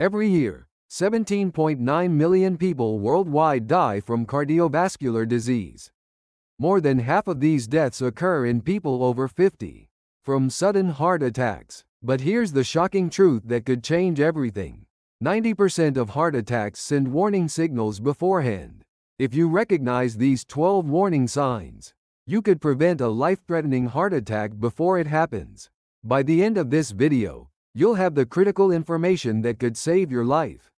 Every year, 17.9 million people worldwide die from cardiovascular disease. More than half of these deaths occur in people over 50, from sudden heart attacks. But here's the shocking truth that could change everything. 90% of heart attacks send warning signals beforehand. If you recognize these 12 warning signs, you could prevent a life-threatening heart attack before it happens. By the end of this video, you'll have the critical information that could save your life,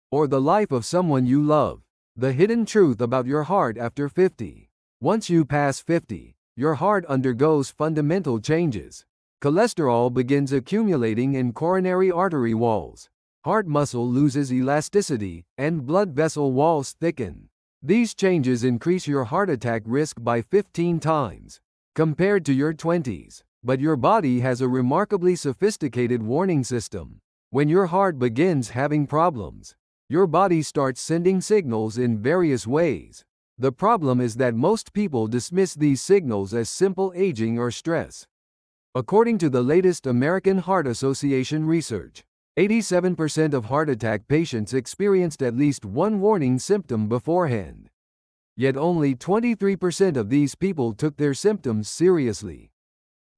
or the life of someone you love. The hidden truth about your heart after 50. Once you pass 50, your heart undergoes fundamental changes. Cholesterol begins accumulating in coronary artery walls. Heart muscle loses elasticity, and blood vessel walls thicken. These changes increase your heart attack risk by 15 times compared to your 20s. But your body has a remarkably sophisticated warning system. When your heart begins having problems, your body starts sending signals in various ways. The problem is that most people dismiss these signals as simple aging or stress. According to the latest American Heart Association research, 87% of heart attack patients experienced at least one warning symptom beforehand. Yet only 23% of these people took their symptoms seriously.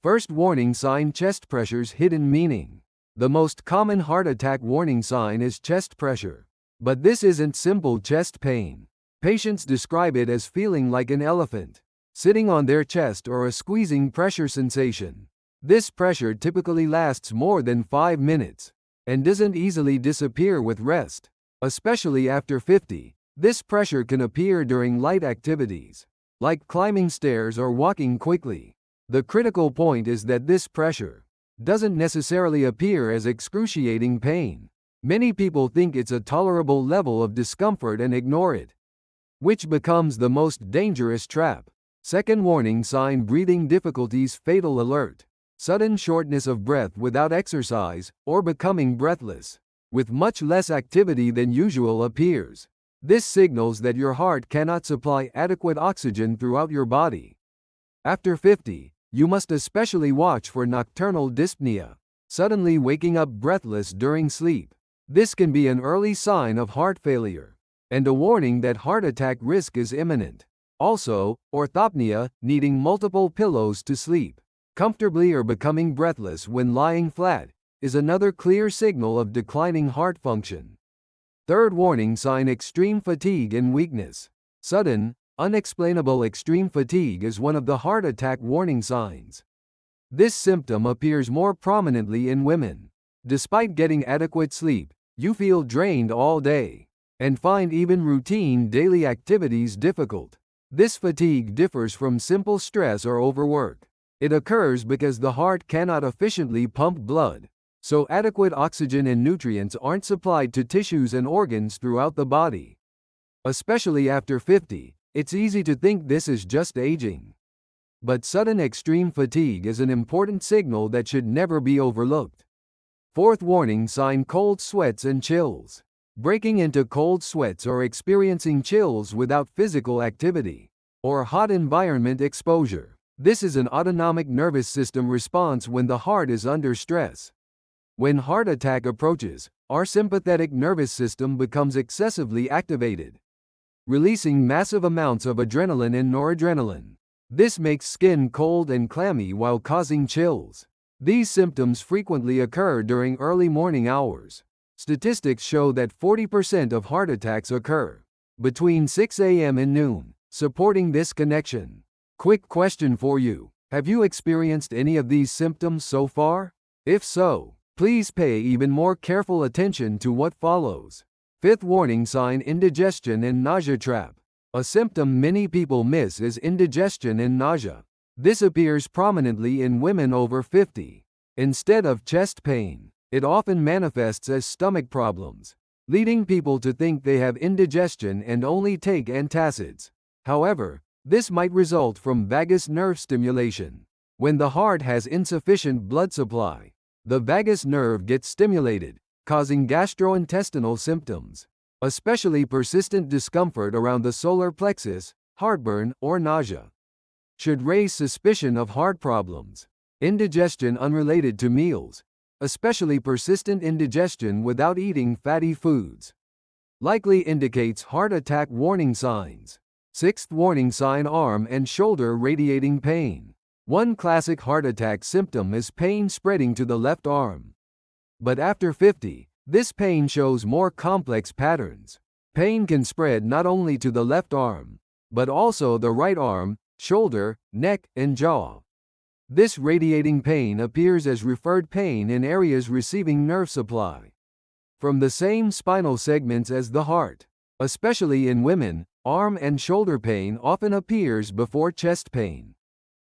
First warning sign: chest pressure's hidden meaning. The most common heart attack warning sign is chest pressure. But this isn't simple chest pain. Patients describe it as feeling like an elephant sitting on their chest or a squeezing pressure sensation. This pressure typically lasts more than 5 minutes and doesn't easily disappear with rest. Especially after 50, this pressure can appear during light activities, like climbing stairs or walking quickly. The critical point is that this pressure doesn't necessarily appear as excruciating pain. Many people think it's a tolerable level of discomfort and ignore it, which becomes the most dangerous trap. Second warning sign: breathing difficulties, fatal alert. Sudden shortness of breath without exercise, or becoming breathless with much less activity than usual appears. This signals that your heart cannot supply adequate oxygen throughout your body. After 50, you must especially watch for nocturnal dyspnea, suddenly waking up breathless during sleep. This can be an early sign of heart failure and a warning that heart attack risk is imminent. Also, orthopnea, needing multiple pillows to sleep comfortably or becoming breathless when lying flat, is another clear signal of declining heart function. Third warning sign: extreme fatigue and weakness. Sudden, unexplainable extreme fatigue is one of the heart attack warning signs. This symptom appears more prominently in women. Despite getting adequate sleep, you feel drained all day and find even routine daily activities difficult. This fatigue differs from simple stress or overwork. It occurs because the heart cannot efficiently pump blood, so adequate oxygen and nutrients aren't supplied to tissues and organs throughout the body. Especially after 50, it's easy to think this is just aging. But sudden extreme fatigue is an important signal that should never be overlooked. Fourth warning sign: cold sweats and chills. Breaking into cold sweats or experiencing chills without physical activity or hot environment exposure. This is an autonomic nervous system response when the heart is under stress. When heart attack approaches, our sympathetic nervous system becomes excessively activated, releasing massive amounts of adrenaline and noradrenaline. This makes skin cold and clammy while causing chills. These symptoms frequently occur during early morning hours. Statistics show that 40% of heart attacks occur between 6 a.m. and noon, supporting this connection. Quick question for you: have you experienced any of these symptoms so far? If so, please pay even more careful attention to what follows. Fifth warning sign: indigestion and nausea trap. A symptom many people miss is indigestion and nausea. This appears prominently in women over 50. Instead of chest pain, it often manifests as stomach problems, leading people to think they have indigestion and only take antacids. However, this might result from vagus nerve stimulation. When the heart has insufficient blood supply, the vagus nerve gets stimulated, causing gastrointestinal symptoms, especially persistent discomfort around the solar plexus, heartburn, or nausea. Should raise suspicion of heart problems. Indigestion unrelated to meals. especially persistent indigestion without eating fatty foods. Likely indicates heart attack warning signs. Sixth warning sign: arm and shoulder radiating pain. One classic heart attack symptom is pain spreading to the left arm. But after 50, this pain shows more complex patterns. Pain can spread not only to the left arm, but also the right arm, shoulder, neck, and jaw. This radiating pain appears as referred pain in areas receiving nerve supply from the same spinal segments as the heart. Especially in women, arm and shoulder pain often appears before chest pain.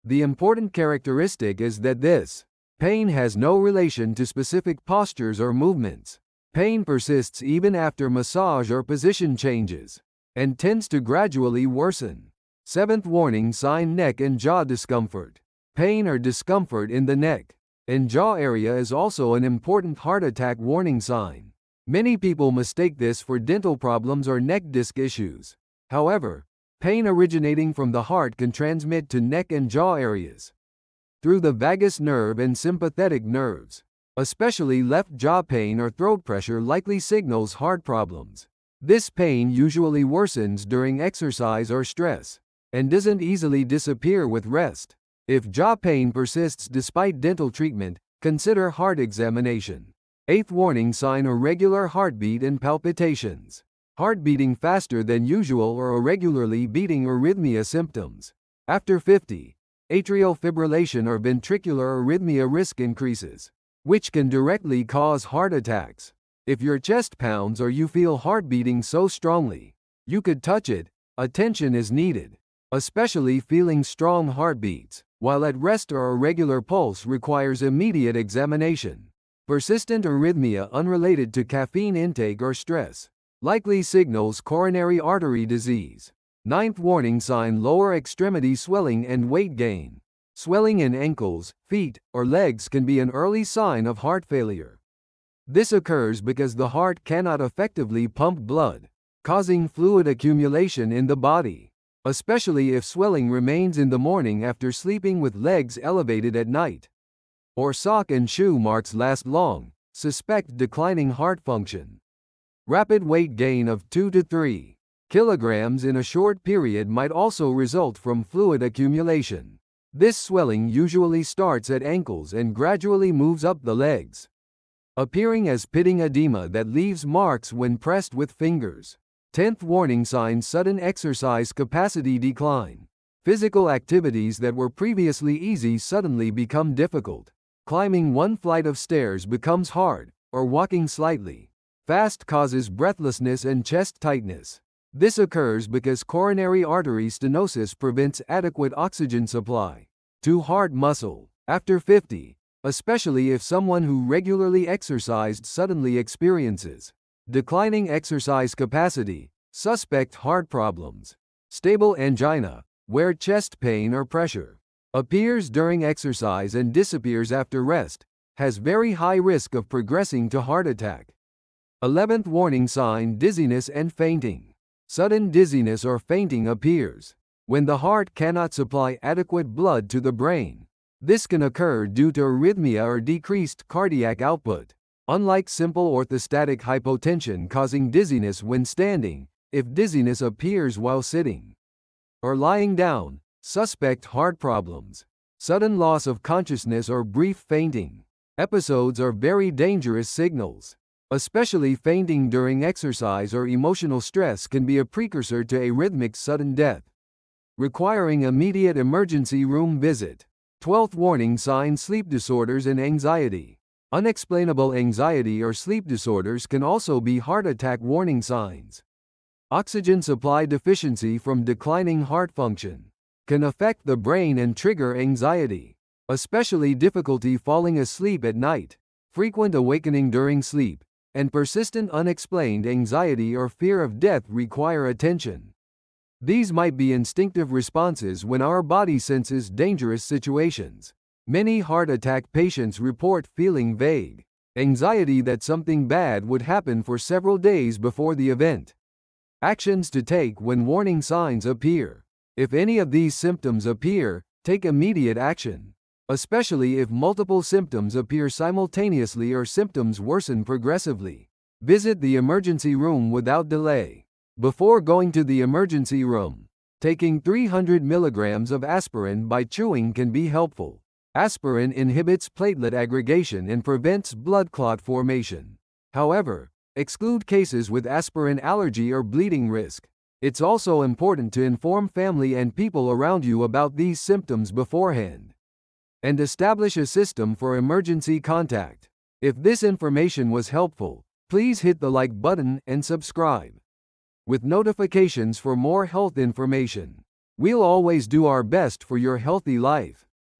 The important characteristic is that this pain has no relation to specific postures or movements. Pain persists even after massage or position changes, and tends to gradually worsen. Seventh warning sign: neck and jaw discomfort. Pain or discomfort in the neck and jaw area is also an important heart attack warning sign. Many people mistake this for dental problems or neck disc issues. However, pain originating from the heart can transmit to neck and jaw areas through the vagus nerve and sympathetic nerves. Especially left jaw pain or throat pressure likely signals heart problems. This pain usually worsens during exercise or stress, and doesn't easily disappear with rest. If jaw pain persists despite dental treatment, consider heart examination. Eighth warning sign: irregular heartbeat and palpitations. Heart beating faster than usual or irregularly beating arrhythmia symptoms. After 50, atrial fibrillation or ventricular arrhythmia risk increases, which can directly cause heart attacks. If your chest pounds or you feel heart beating so strongly you could touch it, attention is needed. Especially feeling strong heartbeats while at rest or irregular pulse requires immediate examination. Persistent arrhythmia unrelated to caffeine intake or stress likely signals coronary artery disease. Ninth warning sign: lower extremity swelling and weight gain. Swelling in ankles, feet, or legs can be an early sign of heart failure. This occurs because the heart cannot effectively pump blood, causing fluid accumulation in the body. Especially if swelling remains in the morning after sleeping with legs elevated at night, or sock and shoe marks last long, suspect declining heart function. Rapid weight gain of 2 to 3 kilograms in a short period might also result from fluid accumulation. This swelling usually starts at ankles and gradually moves up the legs, appearing as pitting edema that leaves marks when pressed with fingers. 10th warning sign: sudden exercise capacity decline. Physical activities that were previously easy suddenly become difficult. Climbing one flight of stairs becomes hard, or walking slightly fast causes breathlessness and chest tightness. This occurs because coronary artery stenosis prevents adequate oxygen supply to heart muscle. After 50, especially if someone who regularly exercised suddenly experiences declining exercise capacity, suspect heart problems. Stable angina, where chest pain or pressure appears during exercise and disappears after rest, has very high risk of progressing to heart attack. 11th warning sign: dizziness and fainting. Sudden dizziness or fainting appears when the heart cannot supply adequate blood to the brain. This can occur due to arrhythmia or decreased cardiac output. Unlike simple orthostatic hypotension causing dizziness when standing, if dizziness appears while sitting or lying down, suspect heart problems. Sudden loss of consciousness or brief fainting episodes are very dangerous signals. Especially fainting during exercise or emotional stress can be a precursor to arrhythmic sudden death, requiring immediate emergency room visit. 12th warning sign: sleep disorders and anxiety. Unexplainable anxiety or sleep disorders can also be heart attack warning signs. Oxygen supply deficiency from declining heart function can affect the brain and trigger anxiety, especially difficulty falling asleep at night, frequent awakening during sleep, and persistent unexplained anxiety or fear of death require attention. These might be instinctive responses when our body senses dangerous situations. Many heart attack patients report feeling vague anxiety that something bad would happen for several days before the event. Actions to take when warning signs appear. If any of these symptoms appear, take immediate action. especially if multiple symptoms appear simultaneously or symptoms worsen progressively. Visit the emergency room without delay. Before going to the emergency room, taking 300 milligrams of aspirin by chewing can be helpful. Aspirin inhibits platelet aggregation and prevents blood clot formation. However, exclude cases with aspirin allergy or bleeding risk. It's also important to inform family and people around you about these symptoms beforehand and establish a system for emergency contact. If this information was helpful, please hit the like button and subscribe with notifications for more health information. We'll always do our best for your healthy life.